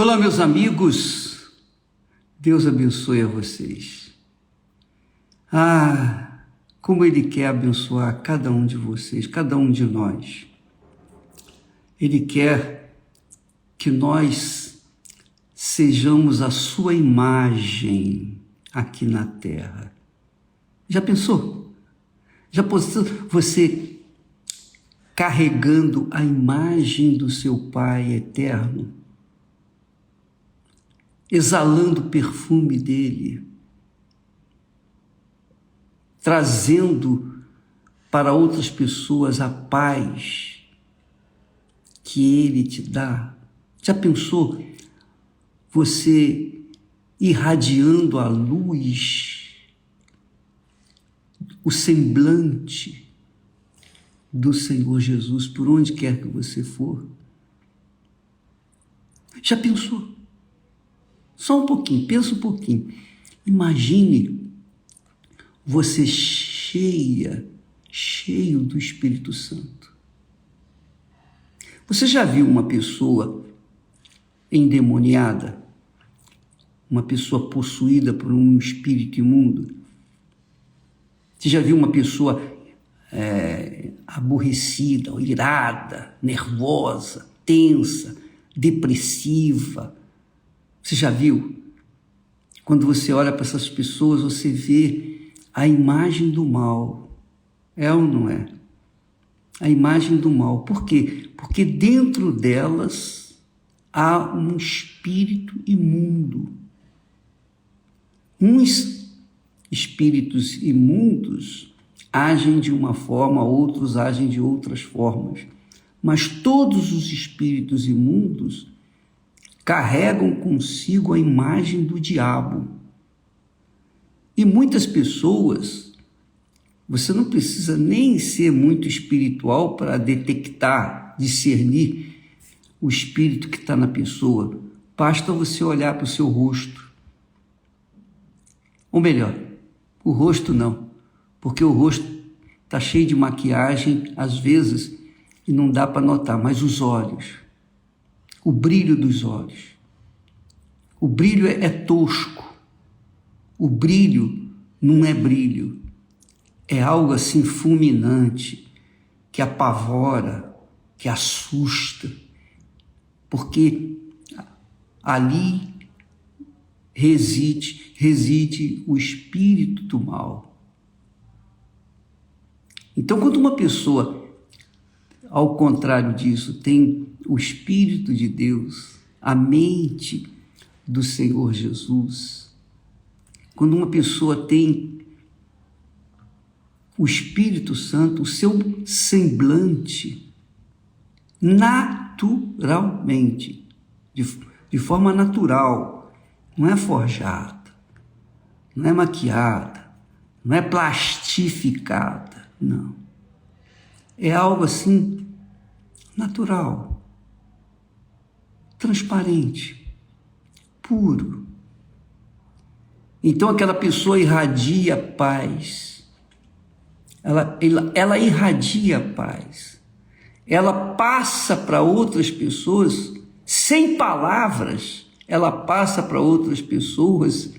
Olá, meus amigos, Deus abençoe a vocês. Como Ele quer abençoar cada um de vocês, cada um de nós. Ele quer que nós sejamos a sua imagem aqui na terra. Já pensou? Já pensou você carregando a imagem do seu Pai eterno? Exalando o perfume dele, trazendo para outras pessoas a paz que ele te dá. Já pensou você irradiando a luz, o semblante do Senhor Jesus por onde quer que você for? Já pensou? Só um pouquinho, pensa um pouquinho. Imagine você cheio do Espírito Santo. Você já viu uma pessoa endemoniada? Uma pessoa possuída por um espírito imundo? Você já viu uma pessoa aborrecida, irada, nervosa, tensa, depressiva? Você já viu? Quando você olha para essas pessoas, você vê a imagem do mal. É ou não é? A imagem do mal. Por quê? Porque dentro delas há um espírito imundo. Uns espíritos imundos agem de uma forma, outros agem de outras formas. Mas todos os espíritos imundos carregam consigo a imagem do diabo. E muitas pessoas, você não precisa nem ser muito espiritual para detectar, discernir o espírito que está na pessoa. Basta você olhar para o seu rosto. Ou melhor, o rosto não, porque o rosto está cheio de maquiagem, às vezes, e não dá para notar, mas os olhos. O brilho dos olhos. O brilho é tosco. O brilho não é brilho. É algo assim fulminante, que apavora, que assusta. Porque ali reside o espírito do mal. Então, quando uma pessoa, ao contrário disso, tem o Espírito de Deus, a mente do Senhor Jesus, quando uma pessoa tem o Espírito Santo, o seu semblante, naturalmente, de forma natural, não é forjada, não é maquiada, não é plastificada, não. É algo assim, natural, transparente, puro. Então aquela pessoa irradia paz, ela irradia paz, ela passa para outras pessoas, sem palavras, ela passa para outras pessoas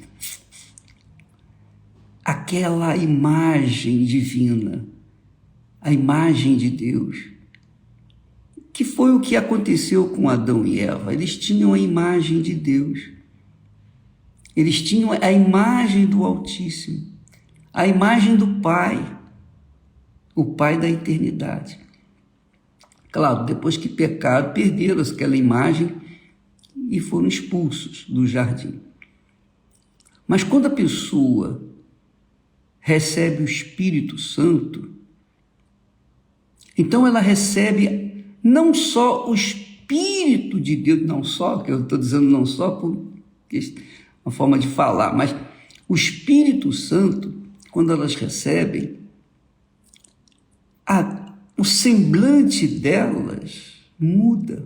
aquela imagem divina, a imagem de Deus, que foi o que aconteceu com Adão e Eva. Eles tinham a imagem de Deus, eles tinham a imagem do Altíssimo, a imagem do Pai, o Pai da eternidade. Claro, depois que pecaram, perderam aquela imagem e foram expulsos do jardim. Mas quando a pessoa recebe o Espírito Santo, então ela recebe não só o Espírito de Deus, não só, que eu estou dizendo não só por uma forma de falar, mas o Espírito Santo, quando elas recebem, o semblante delas muda,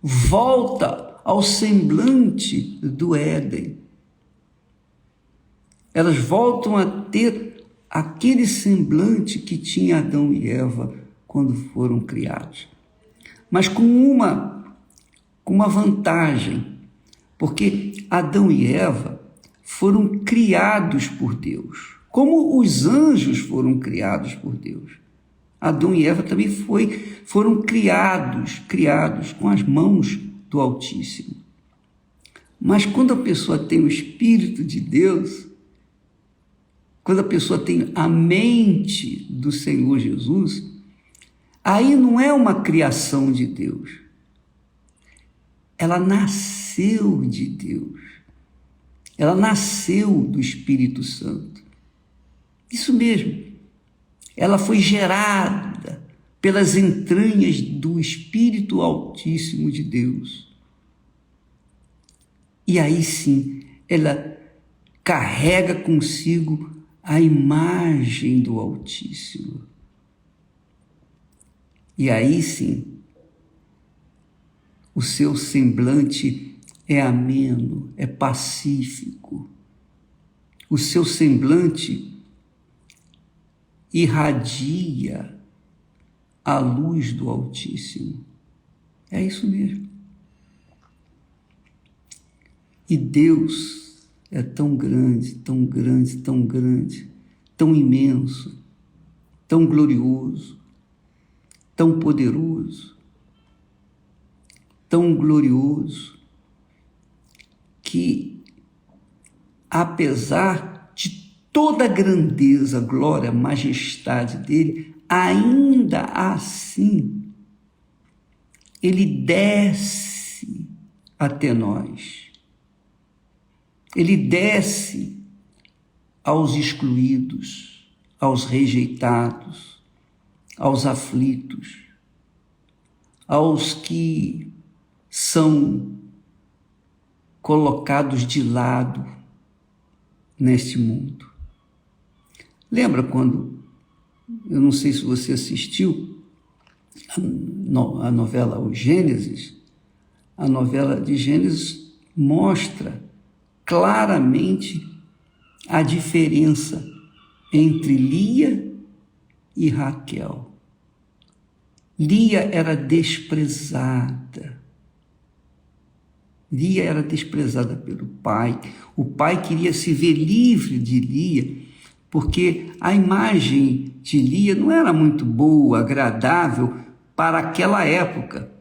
volta ao semblante do Éden. Elas voltam a ter aquele semblante que tinha Adão e Eva quando foram criados. Mas com uma vantagem, Porque Adão e Eva foram criados por Deus, como os anjos foram criados por Deus. Adão e Eva também foram criados com as mãos do Altíssimo. Mas quando a pessoa tem o Espírito de Deus, quando a pessoa tem a mente do Senhor Jesus, aí não é uma criação de Deus. Ela nasceu de Deus. Ela nasceu do Espírito Santo. Isso mesmo. Ela foi gerada pelas entranhas do Espírito Altíssimo de Deus. E aí sim, ela carrega consigo a imagem do Altíssimo. E aí sim, o seu semblante é ameno, é pacífico. O seu semblante irradia a luz do Altíssimo. É isso mesmo. E Deus é tão grande, tão grande, tão grande, tão imenso, tão glorioso, tão poderoso, tão glorioso, que apesar de toda a grandeza, glória, majestade dele, ainda assim, ele desce até nós. Ele desce aos excluídos, aos rejeitados, aos aflitos, aos que são colocados de lado neste mundo. Lembra quando, eu não sei se você assistiu a novela O Gênesis? A novela de Gênesis mostra claramente a diferença entre Lia e Raquel. Lia era desprezada. Lia era desprezada pelo pai. O pai queria se ver livre de Lia, porque a imagem de Lia não era muito boa, agradável para aquela época.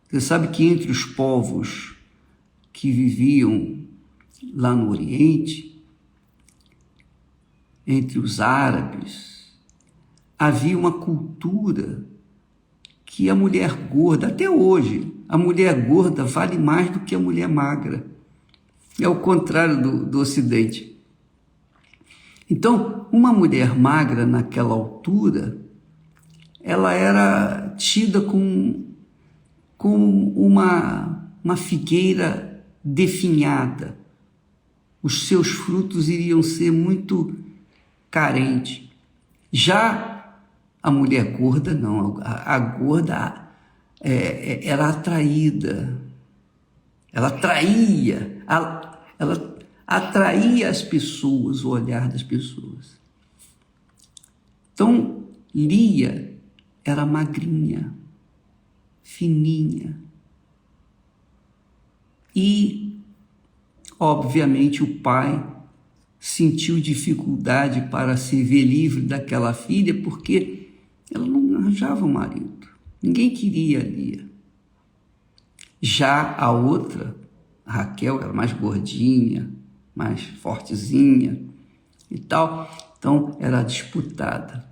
Você sabe que entre os povos que viviam lá no Oriente, entre os árabes, havia uma cultura que a mulher gorda, até hoje, a mulher gorda vale mais do que a mulher magra. É o contrário do Ocidente. Então, uma mulher magra naquela altura, ela era tida como uma figueira definhada. Os seus frutos iriam ser muito carentes. Já a mulher gorda, não. A gorda era atraída. Ela atraía as pessoas, o olhar das pessoas. Então, Lia era magrinha, fininha. E, obviamente, o pai sentiu dificuldade para se ver livre daquela filha, porque ela não arranjava um marido. Ninguém queria a Lia. Já a outra, a Raquel, era mais gordinha, mais fortezinha e tal. Então, era disputada.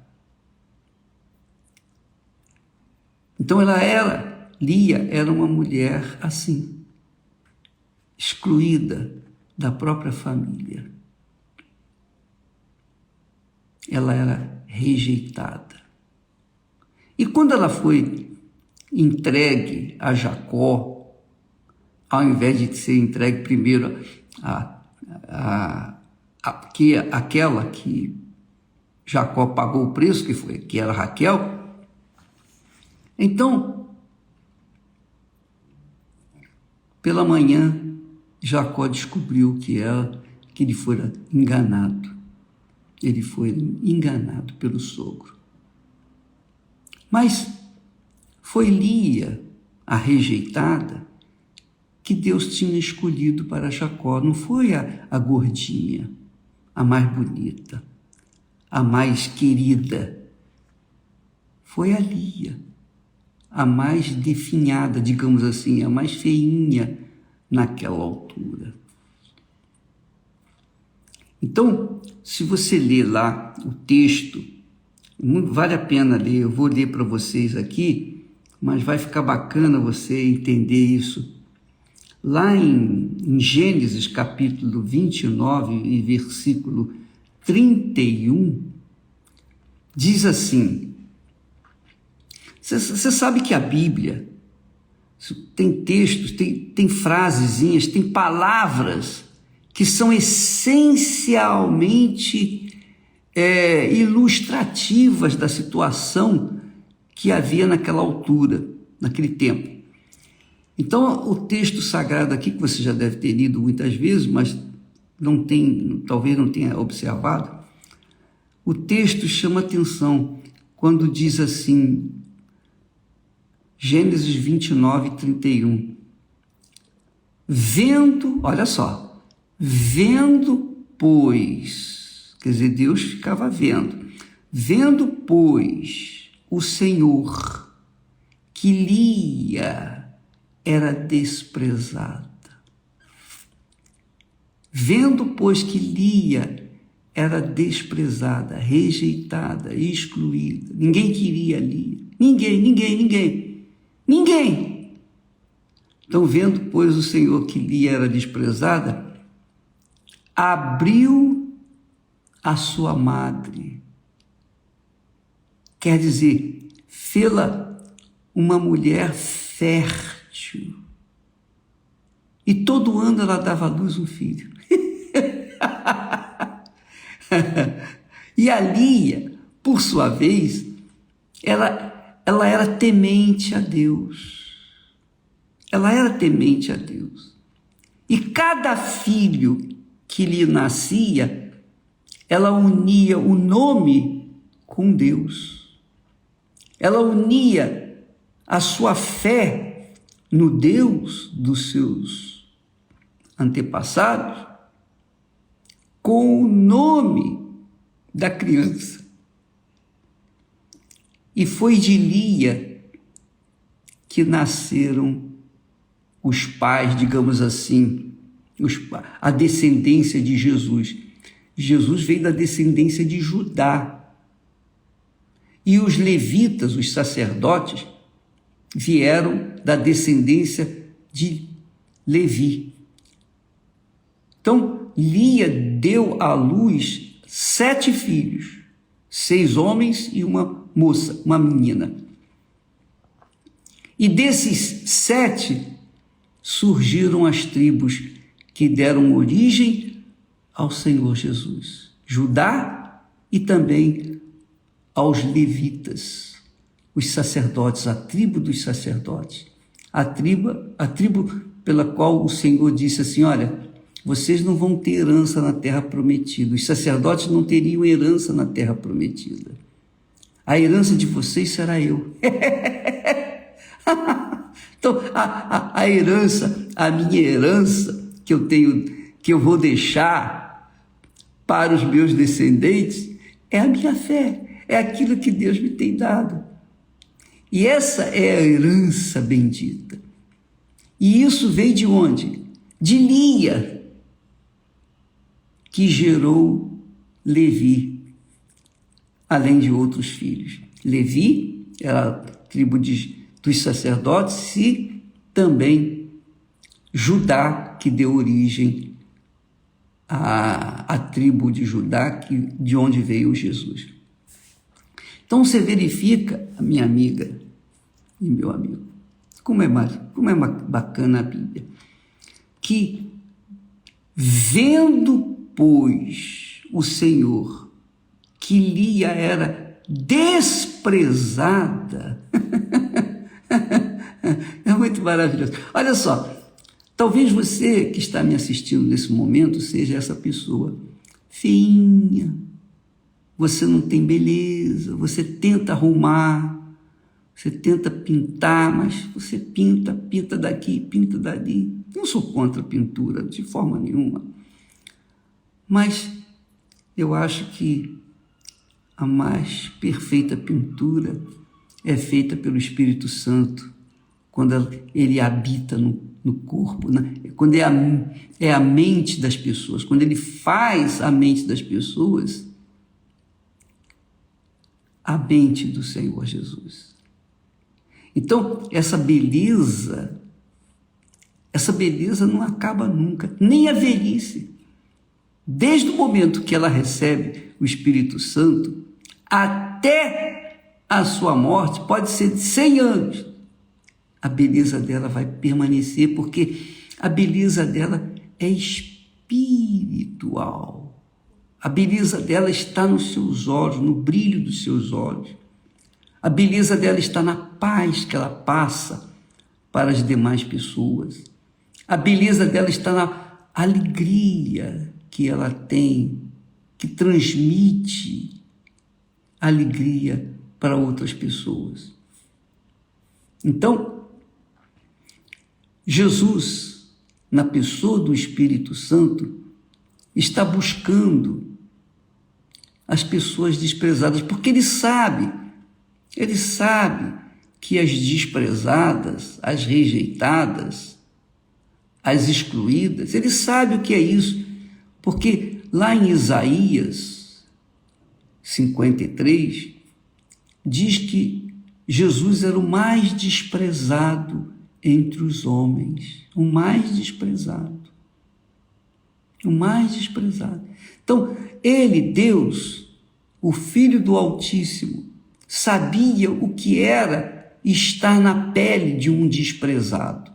Então, Lia era uma mulher assim, excluída da própria família. Ela era rejeitada. E quando ela foi entregue a Jacó, ao invés de ser entregue primeiro aquela que Jacó pagou o preço, que era Raquel, então, pela manhã, Jacó descobriu que ele fora enganado. Ele foi enganado pelo sogro. Mas foi Lia, a rejeitada, que Deus tinha escolhido para Jacó. Não foi a gordinha, a mais bonita, a mais querida. Foi a Lia, a mais definhada, digamos assim, a mais feinha naquela altura. Então, se você ler lá o texto, vale a pena ler, eu vou ler para vocês aqui, mas vai ficar bacana você entender isso. Lá em Gênesis capítulo 29 e versículo 31, diz assim, você sabe que a Bíblia tem textos, tem frasezinhas, tem palavras que são essencialmente ilustrativas da situação que havia naquela altura, naquele tempo. Então, o texto sagrado aqui, que você já deve ter lido muitas vezes, mas talvez não tenha observado, o texto chama atenção quando diz assim, Gênesis 29, 31, olha só, vendo, pois, quer dizer, Deus ficava vendo, pois, o Senhor, que Lia era desprezada. Vendo, pois, que Lia era desprezada, rejeitada, excluída. Ninguém queria Lia. Ninguém. Então, vendo, pois, o Senhor que Lia era desprezada, abriu a sua madre. Quer dizer, fê-la uma mulher fértil. E todo ano ela dava à luz um filho. E a Lia, por sua vez, ela era temente a Deus. Ela era temente a Deus. E cada filho que lhe nascia, ela unia o nome com Deus. Ela unia a sua fé no Deus dos seus antepassados com o nome da criança. E foi de Lia que nasceram os pais, digamos assim, a descendência de Jesus. Jesus veio da descendência de Judá. E os levitas, os sacerdotes, vieram da descendência de Levi. Então, Lia deu à luz 7 filhos, 6 homens e uma moça, uma menina. E desses 7 surgiram as tribos que deram origem ao Senhor Jesus, Judá e também aos levitas, os sacerdotes, a tribo dos sacerdotes, a tribo pela qual o Senhor disse assim, olha, vocês não vão ter herança na terra prometida, os sacerdotes não teriam herança na terra prometida, a herança de vocês será eu. Então, a herança, a minha herança que eu tenho, que eu vou deixar para os meus descendentes, é a minha fé, é aquilo que Deus me tem dado. E essa é a herança bendita. E isso veio de onde? De Lia, que gerou Levi, além de outros filhos. Levi era a tribo dos sacerdotes e também Judá, que deu origem à tribo de Judá, de onde veio Jesus. Então você verifica, minha amiga e meu amigo, como é bacana a Bíblia, que vendo, pois, o Senhor que Lia era desprezada, é muito maravilhoso. Olha só, talvez você que está me assistindo nesse momento seja essa pessoa feinha, você não tem beleza, você tenta arrumar, você tenta pintar, mas você pinta daqui, pinta dali. Não sou contra a pintura, de forma nenhuma. Mas eu acho que a mais perfeita pintura é feita pelo Espírito Santo, quando ele habita no corpo, né? Quando é a mente das pessoas, quando ele faz a mente das pessoas a mente do Senhor Jesus. Então, essa beleza não acaba nunca, nem a velhice. Desde o momento que ela recebe o Espírito Santo até a sua morte, pode ser de 100 anos, a beleza dela vai permanecer, porque a beleza dela é espiritual. A beleza dela está nos seus olhos, no brilho dos seus olhos. A beleza dela está na paz que ela passa para as demais pessoas. A beleza dela está na alegria que ela tem, que transmite alegria para outras pessoas. Então, Jesus, na pessoa do Espírito Santo, está buscando as pessoas desprezadas, porque ele sabe que as desprezadas, as rejeitadas, as excluídas, ele sabe o que é isso, porque lá em Isaías 53, diz que Jesus era o mais desprezado entre os homens, o mais desprezado. O mais desprezado. Então, ele, Deus, o Filho do Altíssimo, sabia o que era estar na pele de um desprezado.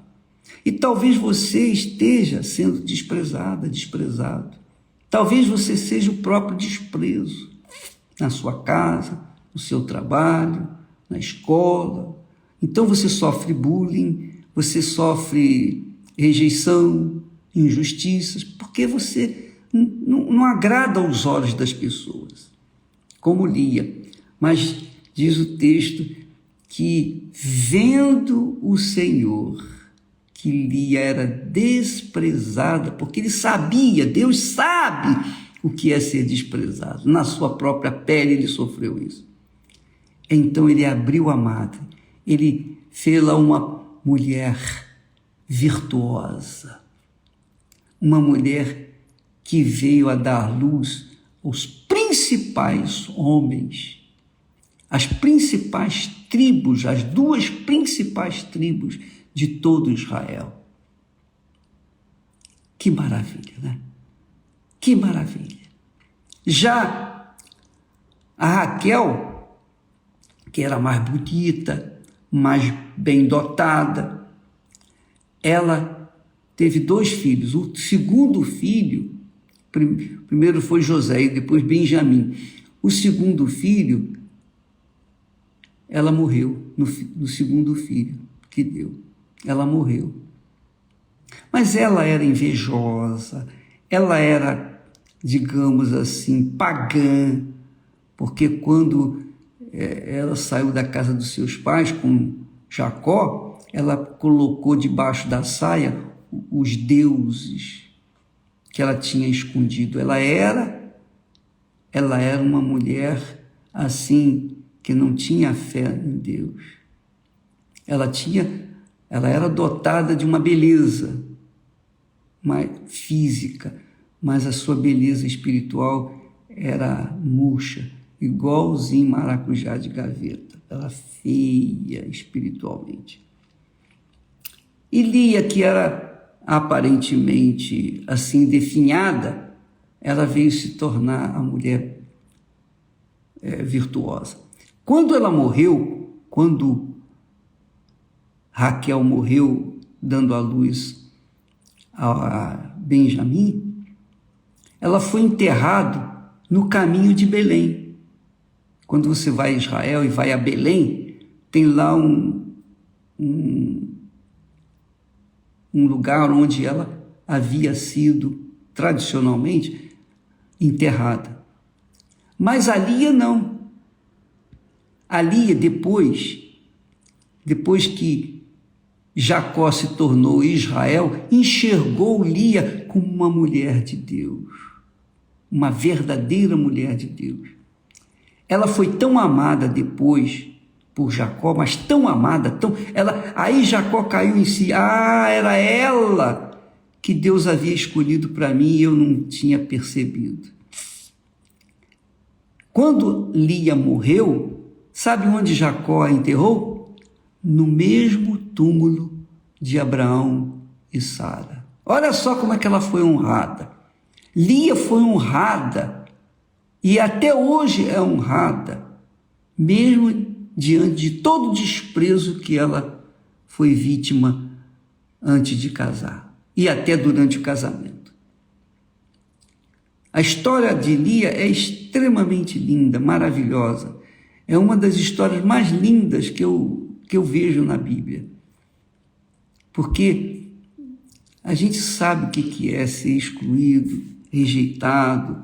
E talvez você esteja sendo desprezada, desprezado. Talvez você seja o próprio desprezo na sua casa, no seu trabalho, na escola. Então você sofre bullying, você sofre rejeição, injustiças, porque você não agrada aos olhos das pessoas, como Lia. Mas diz o texto que, vendo o Senhor, que Lia era desprezada, porque ele sabia, Deus sabe o que é ser desprezado. Na sua própria pele ele sofreu isso. Então ele abriu a madre, ele fez-la uma mulher virtuosa, uma mulher que veio a dar luz aos principais homens, as principais tribos, as duas principais tribos de todo Israel. Que maravilha, né? Que maravilha. Já a Raquel, que era mais bonita, mais bem dotada, ela teve 2 filhos. O segundo filho, primeiro foi José e depois Benjamim. O segundo filho, ela morreu no segundo filho que deu. Ela morreu. Mas ela era invejosa, ela era, digamos assim, pagã, porque quando ela saiu da casa dos seus pais com Jacó, ela colocou debaixo da saia os deuses que ela tinha escondido. Ela era uma mulher assim que não tinha fé em Deus. Ela era dotada de uma beleza física, mas a sua beleza espiritual era murcha, igualzinho maracujá de gaveta. Ela feia espiritualmente. E Lia, que era aparentemente assim definhada, ela veio se tornar a mulher virtuosa. Quando ela morreu, quando Raquel morreu dando à luz a Benjamim, ela foi enterrada no caminho de Belém. Quando você vai a Israel e vai a Belém, tem lá um lugar onde ela havia sido tradicionalmente enterrada. Mas a Lia não. A Lia, depois que Jacó se tornou Israel, enxergou Lia como uma mulher de Deus, uma verdadeira mulher de Deus. Ela foi tão amada depois por Jacó, mas tão amada, aí Jacó caiu em si. Era ela que Deus havia escolhido para mim e eu não tinha percebido. Quando Lia morreu, sabe onde Jacó a enterrou? No mesmo túmulo de Abraão e Sara. Olha só como é que ela foi honrada. Lia foi honrada e até hoje é honrada, mesmo diante de todo o desprezo que ela foi vítima antes de casar e até durante o casamento. A história de Lia é extremamente linda, maravilhosa. É uma das histórias mais lindas que eu vejo na Bíblia. Porque a gente sabe o que é ser excluído, rejeitado,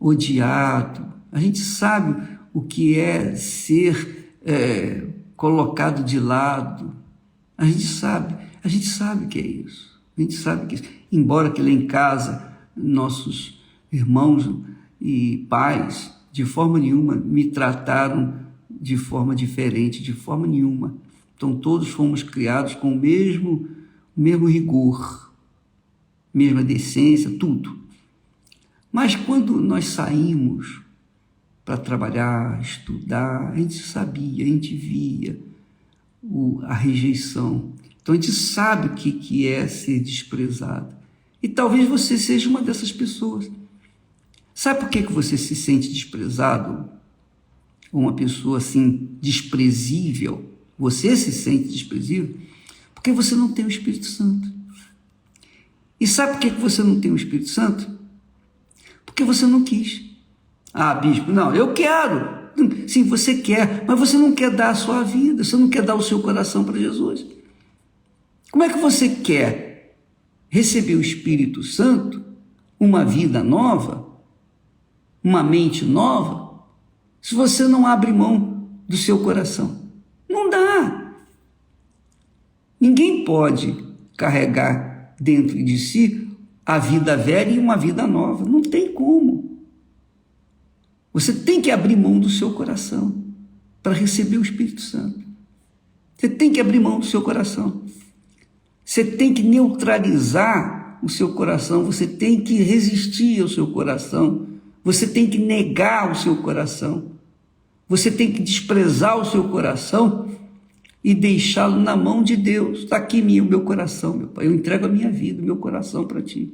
odiado. A gente sabe o que é ser colocado de lado. A gente sabe o que é isso. A gente sabe que, embora que lá em casa, nossos irmãos e pais, de forma nenhuma, me trataram de forma diferente, de forma nenhuma. Então, todos fomos criados com o mesmo rigor, mesma decência, tudo. Mas quando nós saímos para trabalhar, estudar, a gente sabia, a gente via a rejeição. Então, a gente sabe o que é ser desprezado. E talvez você seja uma dessas pessoas. Sabe por que você se sente desprezado? Uma pessoa assim, desprezível? Você se sente desprezível? Porque você não tem o Espírito Santo. E sabe por que você não tem o Espírito Santo? Porque você não quis. Bispo, não, eu quero. Sim, você quer, mas você não quer dar a sua vida, você não quer dar o seu coração para Jesus. Como é que você quer receber o Espírito Santo, uma vida nova, uma mente nova, se você não abre mão do seu coração? Não dá. Ninguém pode carregar dentro de si a vida velha e uma vida nova. Não tem como. Você tem que abrir mão do seu coração para receber o Espírito Santo. Você tem que abrir mão do seu coração. Você tem que neutralizar o seu coração. Você tem que resistir ao seu coração. Você tem que negar o seu coração. Você tem que desprezar o seu coração e deixá-lo na mão de Deus. Está aqui o meu coração, meu Pai. Eu entrego a minha vida, o meu coração para Ti.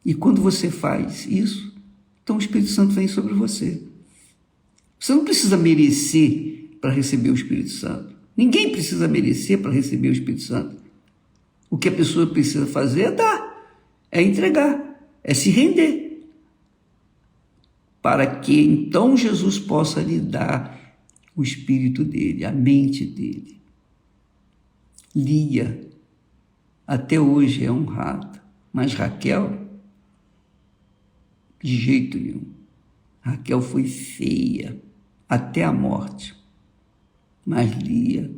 E quando você faz isso, então o Espírito Santo vem sobre você. Você não precisa merecer para receber o Espírito Santo. Ninguém precisa merecer para receber o Espírito Santo. O que a pessoa precisa fazer é dar, é entregar, é se render. Para que então Jesus possa lhe dar o Espírito dele, a mente dele. Lia, até hoje é honrada, mas Raquel, de jeito nenhum. Raquel foi feia até a morte. Mas Lia,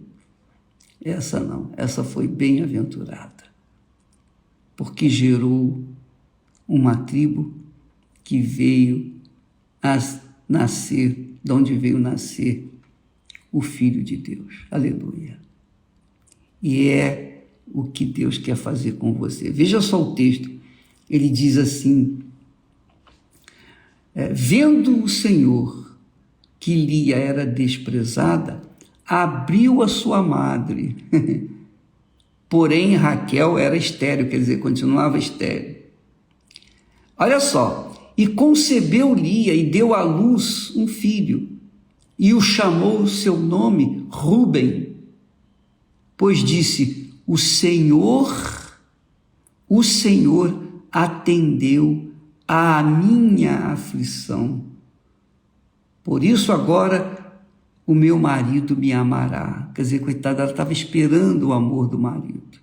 essa não, essa foi bem-aventurada. Porque gerou uma tribo que veio a nascer, de onde veio nascer o Filho de Deus. Aleluia. E é o que Deus quer fazer com você. Veja só o texto. Ele diz assim: vendo o Senhor que Lia era desprezada, abriu a sua madre. Porém, Raquel era estéril, quer dizer, continuava estéril. Olha só, e concebeu Lia e deu à luz um filho, e o chamou seu nome Ruben, pois disse: o Senhor atendeu à minha aflição. Por isso agora o meu marido me amará. Quer dizer, coitada, ela estava esperando o amor do marido.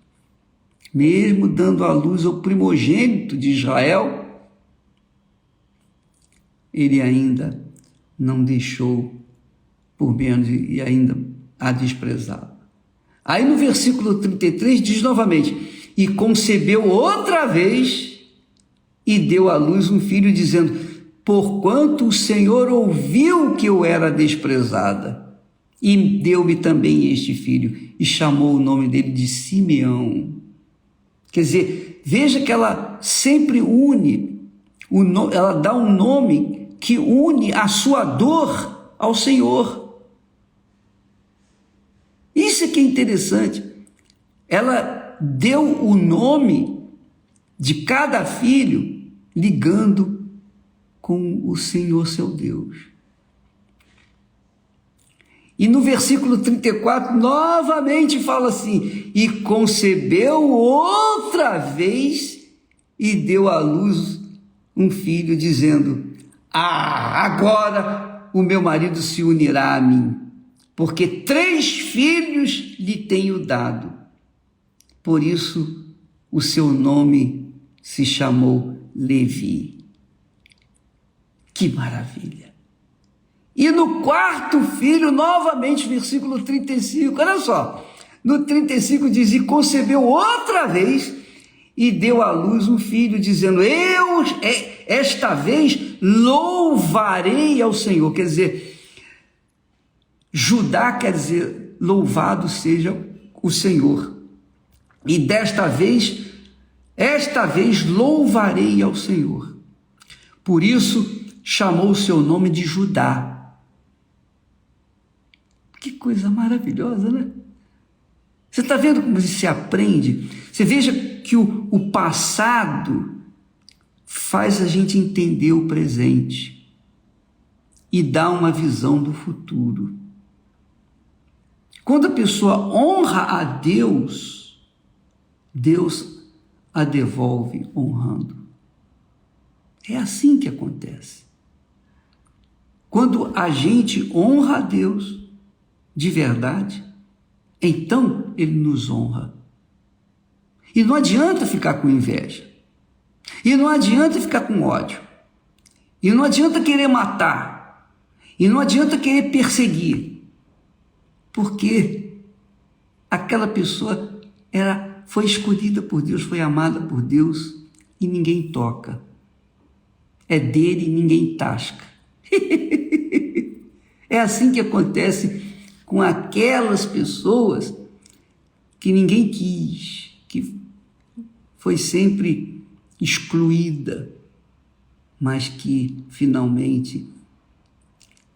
Mesmo dando à luz ao primogênito de Israel, ele ainda não deixou, por menos, e ainda a desprezava. Aí no versículo 33 diz novamente: e concebeu outra vez e deu à luz um filho, dizendo: porquanto o Senhor ouviu que eu era desprezada, e deu-me também este filho, e chamou o nome dele de Simeão. Quer dizer, veja que ela sempre une, ela dá um nome que une a sua dor ao Senhor. Isso é que é interessante. Ela deu o nome de cada filho ligando com o Senhor seu Deus. E no versículo 34, novamente fala assim: e concebeu outra vez e deu à luz um filho, dizendo: agora o meu marido se unirá a mim, porque 3 filhos lhe tenho dado. Por isso o seu nome se chamou Levi. Que maravilha! E no 4º filho, novamente, versículo 35, olha só, no 35 diz: e concebeu outra vez e deu à luz um filho, dizendo: esta vez louvarei ao Senhor. Quer dizer, Judá quer dizer louvado seja o Senhor. E esta vez louvarei ao Senhor. Por isso chamou o seu nome de Judá. Que coisa maravilhosa, né? Você está vendo como se aprende? Você veja que o passado faz a gente entender o presente e dá uma visão do futuro. Quando a pessoa honra a Deus, Deus a devolve honrando. É assim que acontece. Quando a gente honra a Deus de verdade, então Ele nos honra. E não adianta ficar com inveja. E não adianta ficar com ódio. E não adianta querer matar. E não adianta querer perseguir. Porque aquela pessoa foi escolhida por Deus, foi amada por Deus e ninguém toca. É dele e ninguém tasca. É assim que acontece com aquelas pessoas que ninguém quis, que foi sempre excluída, mas que finalmente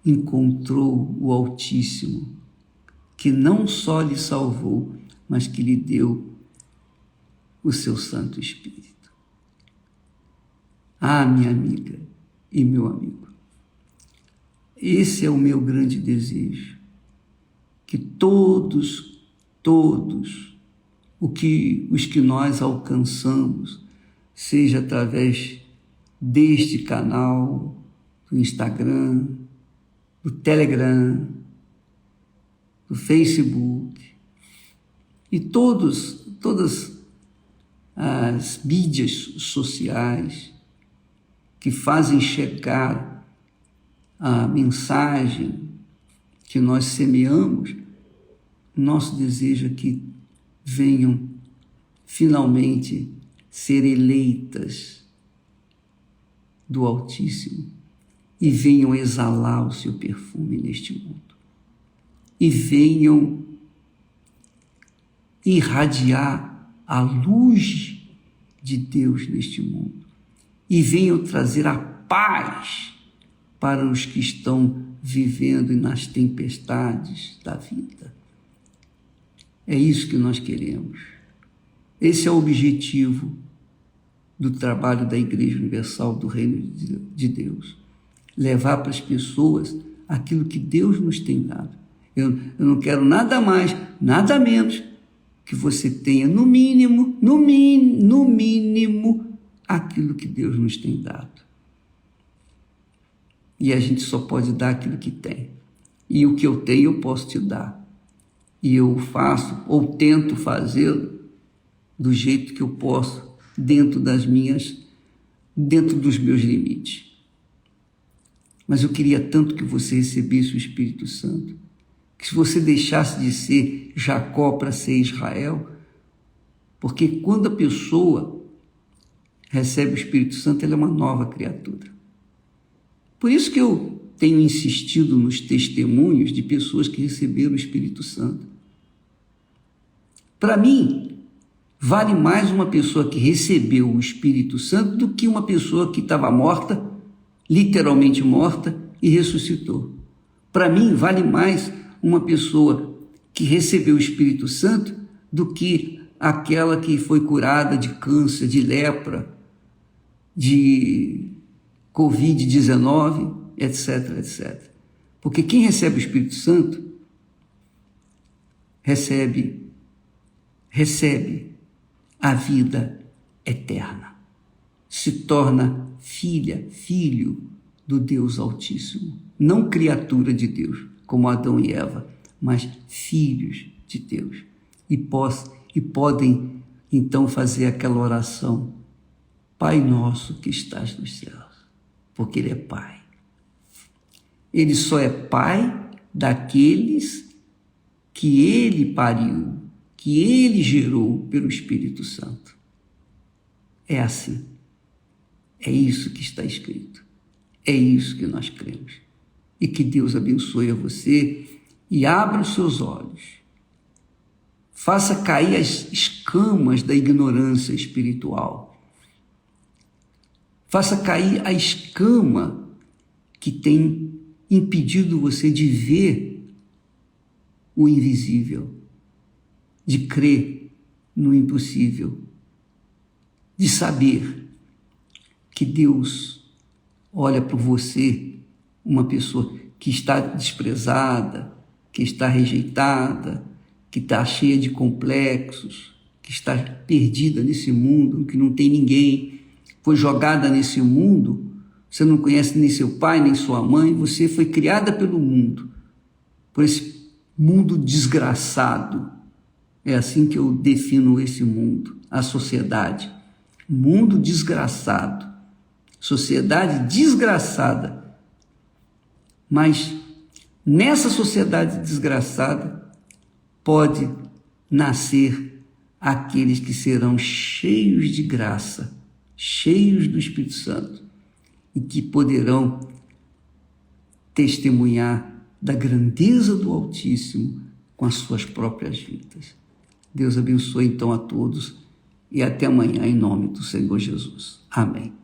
encontrou o Altíssimo, que não só lhe salvou, mas que lhe deu o seu Santo Espírito. Ah, minha amiga e meu amigo, esse é o meu grande desejo, que todos, os que nós alcançamos, seja através deste canal, do Instagram, do Telegram, do Facebook, e todas as mídias sociais que fazem chegar a mensagem que nós semeamos, nosso desejo é que venham finalmente ser eleitas do Altíssimo e venham exalar o seu perfume neste mundo e venham irradiar a luz de Deus neste mundo e venham trazer a paz para os que estão vivendo nas tempestades da vida. É isso que nós queremos. Esse é o objetivo do trabalho da Igreja Universal do Reino de Deus. Levar para as pessoas aquilo que Deus nos tem dado. Eu não quero nada mais, nada menos que você tenha, no mínimo, aquilo que Deus nos tem dado. E a gente só pode dar aquilo que tem. E o que eu tenho eu posso te dar. E eu faço ou tento fazê-lo do jeito que eu posso, dentro dos meus limites. Mas eu queria tanto que você recebesse o Espírito Santo, que se você deixasse de ser Jacó para ser Israel, porque quando a pessoa recebe o Espírito Santo, ela é uma nova criatura. Por isso que eu tenho insistido nos testemunhos de pessoas que receberam o Espírito Santo. Para mim, vale mais uma pessoa que recebeu o Espírito Santo do que uma pessoa que estava morta, literalmente morta, e ressuscitou. Para mim, vale mais uma pessoa que recebeu o Espírito Santo do que aquela que foi curada de câncer, de lepra, de Covid-19, etc, etc. Porque quem recebe o Espírito Santo recebe a vida eterna. Se torna filha, filho do Deus Altíssimo. Não criatura de Deus, como Adão e Eva, mas filhos de Deus. E podem, então, fazer aquela oração: Pai nosso que estás nos céus, porque Ele é Pai. Ele só é Pai daqueles que Ele pariu, que Ele gerou pelo Espírito Santo. É assim. É isso que está escrito. É isso que nós cremos. E que Deus abençoe a você e abra os seus olhos. Faça cair as escamas da ignorância espiritual. Faça cair a escama que tem impedido você de ver o invisível, de crer no impossível, de saber que Deus olha por você, uma pessoa que está desprezada, que está rejeitada, que está cheia de complexos, que está perdida nesse mundo, que não tem ninguém, foi jogada nesse mundo, você não conhece nem seu pai, nem sua mãe, você foi criada pelo mundo, por esse mundo desgraçado. É assim que eu defino esse mundo, a sociedade. Mundo desgraçado, sociedade desgraçada. Mas nessa sociedade desgraçada pode nascer aqueles que serão cheios de graça, cheios do Espírito Santo e que poderão testemunhar da grandeza do Altíssimo com as suas próprias vidas. Deus abençoe então a todos e até amanhã em nome do Senhor Jesus. Amém.